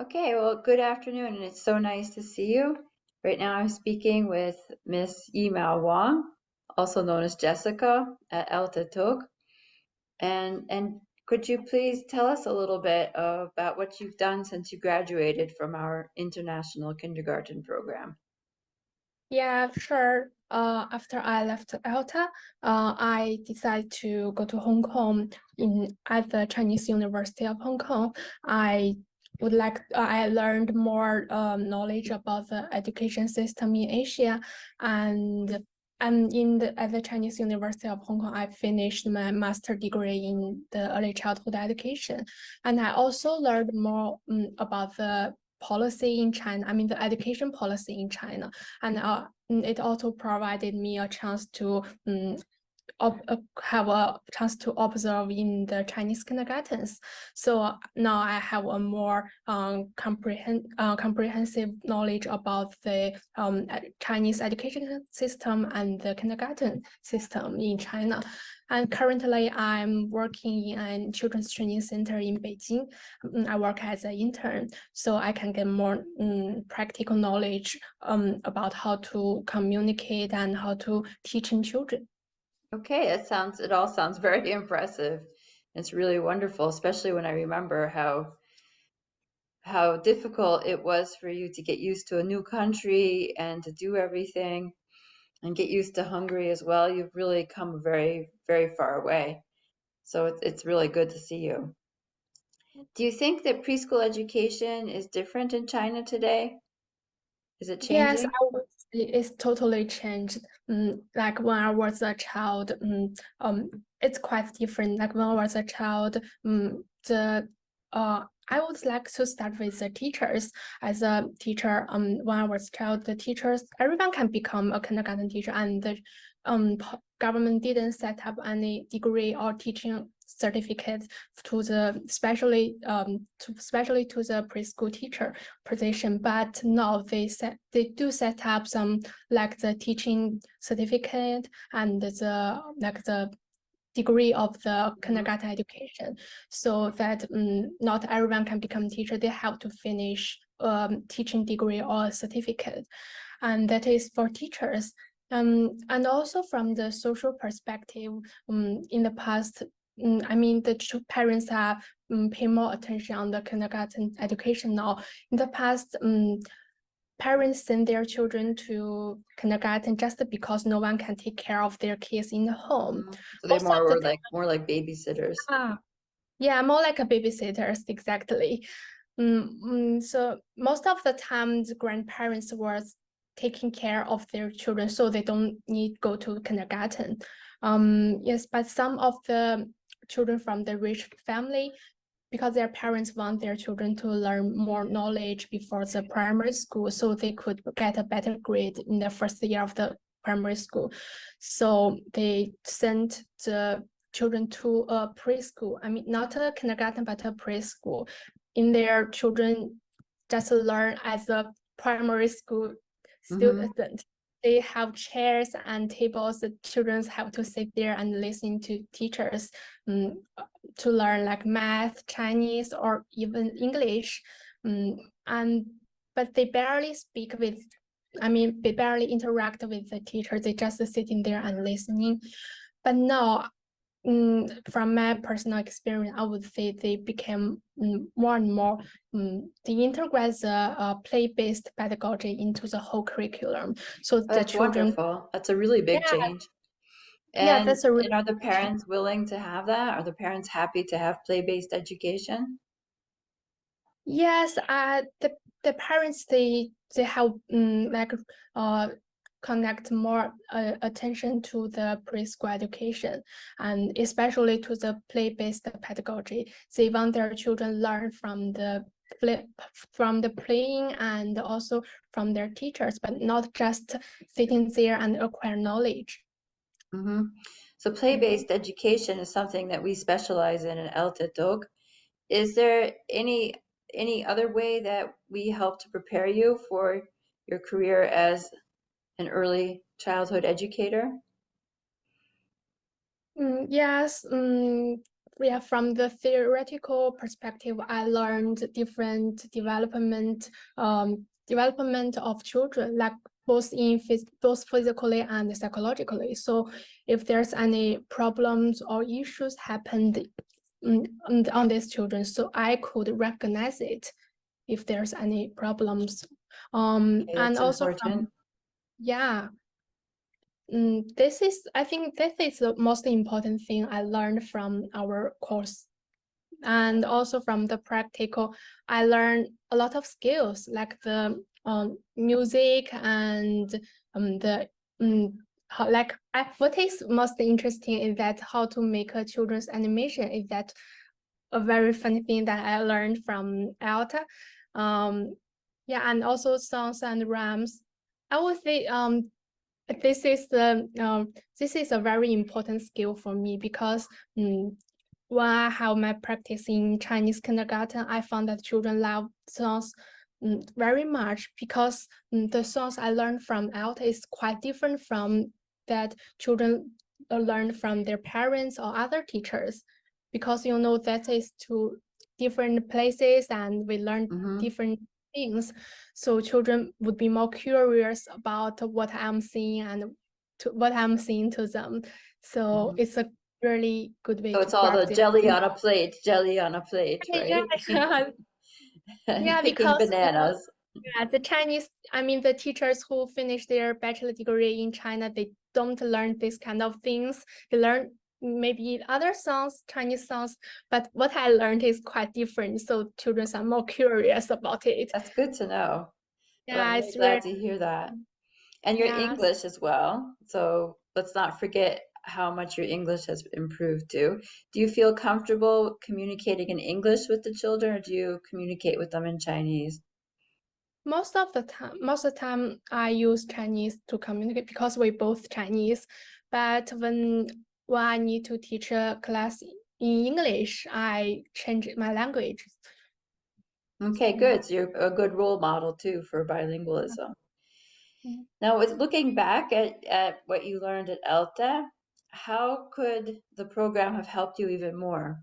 Okay, well, good afternoon, and it's so nice to see you. Right now, I'm speaking with Ms Yimiao Wang, also known as Jessica at ELTE. And could you please tell us a little bit about what you've done since you graduated from our international kindergarten program? Yeah, sure. After I left ELTE, I decided to go to Hong Kong at the Chinese University of Hong Kong. I learned more knowledge about the education system in Asia, and at the Chinese University of Hong Kong, I finished my master degree in the early childhood education, and I also learned more about the policy in China. I mean, the education policy in China, and it also provided me a chance to have a chance to observe in the Chinese kindergartens. So now I have a more comprehensive knowledge about the Chinese education system and the kindergarten system in China. And currently, I'm working in a children's training center in Beijing. I work as an intern, so I can get more practical knowledge about how to communicate and how to teach in children. Okay, it all sounds very impressive. It's really wonderful, especially when I remember how difficult it was for you to get used to a new country and to do everything and get used to Hungary as well. You've really come very, very far away. So it's really good to see you. Do you think that preschool education is different in China today? Is it Yes, changing? I would say it's totally changed. Like when I was a child, it's quite different. Like when I was a child, the I would like to start with the teachers. As a teacher, when I was a child, the teachers, everyone can become a kindergarten teacher, and the government didn't set up any degree or teaching certificate to the especially to the preschool teacher position. But now they do set up some like the teaching certificate and the degree of the Mhm. kindergarten education, so that not everyone can become teacher. They have to finish teaching degree or certificate, and that is for teachers. And also from the social perspective, in the past, I mean, the parents are pay more attention on the kindergarten education now. In the past, parents send their children to kindergarten just because no one can take care of their kids in the home. So they Most of the were time, more like babysitters. yeah, more like a babysitters, exactly. So most of the time, the grandparents were taking care of their children, so they don't need go to kindergarten. Yes, but some of the children from the rich family, because their parents want their children to learn more knowledge before the primary school, so they could get a better grade in the first year of the primary school. So they sent the children to a preschool. I mean, not a kindergarten, but a preschool. In their children just learn as a primary school Hmm. student. They have chairs and tables. The children have to sit there and listen to teachers to learn like math, Chinese, or even English. Um, and but they barely speak with, I mean, they barely interact with the teacher. They just sitting there and listening. But now, from my personal experience, I would say they became more and more, they integrate the play-based pedagogy into the whole curriculum. So Oh, the that's children, wonderful. That's a really big yeah, change. yeah, that's a really And are the big change. parents willing to have that? Are the parents happy to have play-based education? Yes, the parents they have like uh connect more attention to the preschool education, and especially to the play-based pedagogy. They want their children learn from the playing and also from their teachers, but not just sitting there and acquire knowledge. Hmm. So play-based education is something that we specialize in ELTE. Is there any other way that we help to prepare you for your career as an early childhood educator? Yes, from the theoretical perspective, I learned different development of children, like both physically and psychologically. So if there's any problems or issues happened on these children, so I could recognize it if there's any problems. Okay, And that's also important. I think this is the most important thing I learned from our course. And also from the practical, I learned a lot of skills like the music and what is most interesting is that how to make a children's animation is that a very funny thing that I learned from ELTE. And also songs and rhymes. I would say this is a very important skill for me because when I have my practice in Chinese kindergarten, I found that children love songs very much because the songs I learned from ELTE is quite different from that children learn from their parents or other teachers, because that is two different places and we learn different things. So children would be more curious about what I'm seeing and what I'm saying to them. So it's a really good way So to it's all the practice. jelly on a plate, right? Yeah, Picking because bananas. the Chinese, the teachers who finish their bachelor degree in China, they don't learn this kind of things. They learn maybe other songs, Chinese songs, but what I learned is quite different. So children are more curious about it. That's good to know. Well, I'm Yeah, really it's glad really, to hear that. And your yes. English as well. So let's not forget how much your English has improved too. Do you feel comfortable communicating in English with the children, or do you communicate with them in Chinese? Most of the time I use Chinese to communicate because we're both Chinese. But when I need to teach a class in English, I change my language. Okay, good. So you're a good role model too for bilingualism. Mhm. Now, with looking back at what you learned at ELTE, how could the program have helped you even more?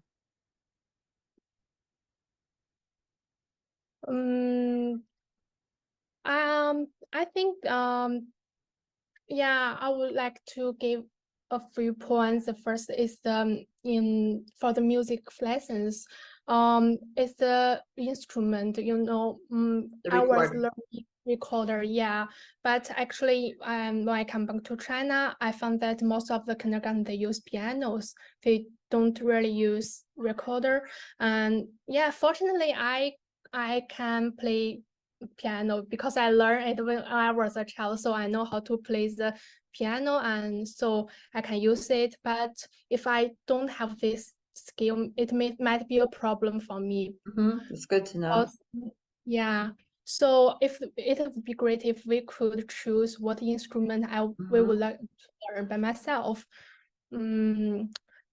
Um, I think yeah, I would like to give a few points. The first is for the music lessons. It's the instrument, The I was record. learning recorder, yeah. But actually, when I come back to China, I found that most of the kindergarten they use pianos. They don't really use recorder. And yeah, fortunately, I can play piano because I learned it when I was a child, so I know how to play the piano, and so I can use it. But if I don't have this skill, it might be a problem for me. It's good to know. Also, yeah. So if it would be great if we could choose what instrument we would like to learn by myself. But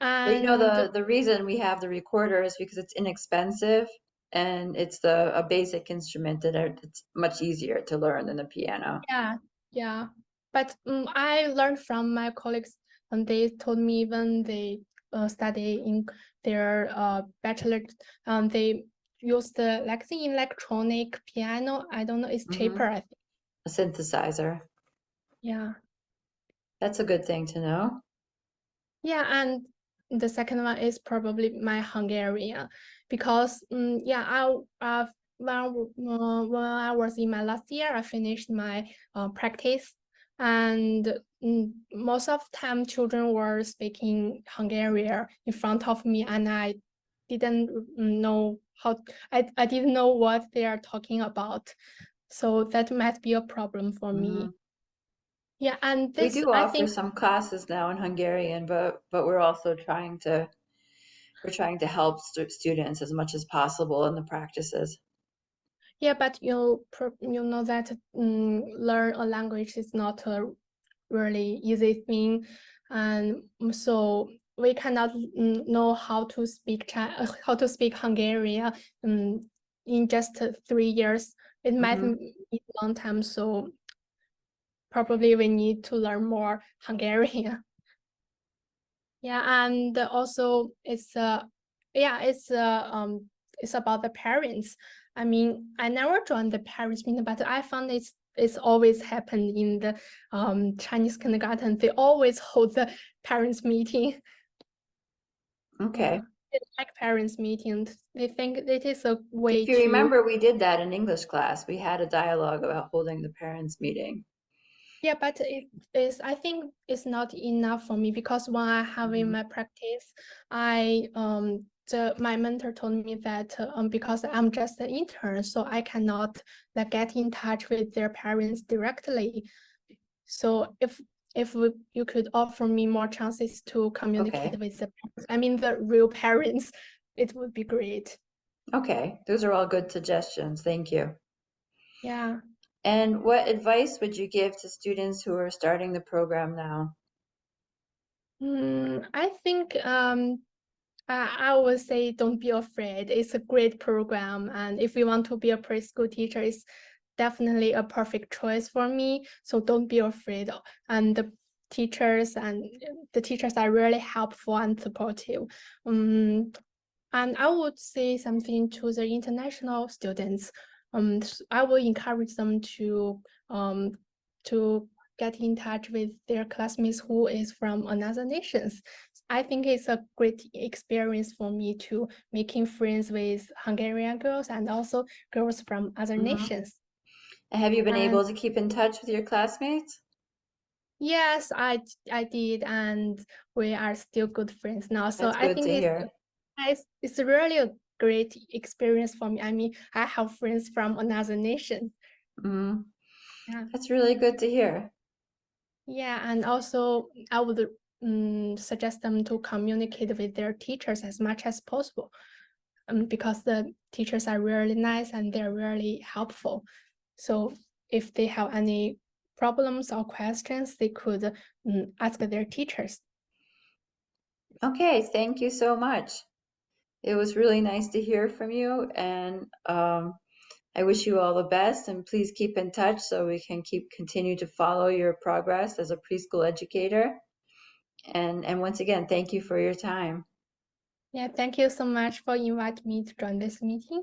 And the reason we have the recorder is because it's inexpensive and it's a basic instrument that it's much easier to learn than the piano. yeah. But I learned from my colleagues, and they told me when they study in their bachelor, they use the electronic piano. I don't know, it's cheaper, I think. A synthesizer. Yeah. That's a good thing to know. Yeah, and the second one is probably my Hungarian, because when I was in my last year, I finished my practice, and most of the time children were speaking Hungarian in front of me, and I didn't know I didn't know what they are talking about, so that might be a problem for me. Yeah, and We this do I offer think. some classes now in Hungarian, but we're also trying to help students as much as possible in the practices. Yeah, but you know that learn a language is not a really easy thing, and so we cannot know how to speak Hungarian in just 3 years. It might be a long time, so probably we need to learn more Hungarian. Yeah, and also it's Yeah, it's about the parents. I mean, I never joined the parents meeting, but I found it's always happened in the Chinese kindergarten. They always hold the parents meeting. Okay. Yeah, they like parents meetings. They think it is a way If you to. remember, we did that in English class. We had a dialogue about holding the parents' meeting. Yeah, but it is, I think it's not enough for me because when I have in Mhm. my practice, my mentor told me that because I'm just an intern, so I cannot like get in touch with their parents directly. So you could offer me more chances to communicate Okay. with the parents, I mean the real parents, it would be great. Okay. Those are all good suggestions. Thank you. Yeah. And what advice would you give to students who are starting the program now? I think I would say don't be afraid. It's a great program, and if you want to be a preschool teacher, it's definitely a perfect choice for me. So don't be afraid. And the teachers are really helpful and supportive. And I would say something to the international students. I will encourage them to get in touch with their classmates who is from another nations. I think it's a great experience for me to making friends with Hungarian girls and also girls from other Mhm. nations. And have you been And able to keep in touch with your classmates? yes, I did, and we are still good friends now. So That's I good think to hear. it's really a great experience for me. I mean, I have friends from another nation. Mhm. Yeah. That's really good to hear. Yeah, and also I would suggest them to communicate with their teachers as much as possible, because the teachers are really nice and they're really helpful. So if they have any problems or questions, they could ask their teachers. Okay, thank you so much. It was really nice to hear from you, and I wish you all the best, and please keep in touch so we can continue to follow your progress as a preschool educator. And once again, thank you for your time. Yeah, thank you so much for inviting me to join this meeting.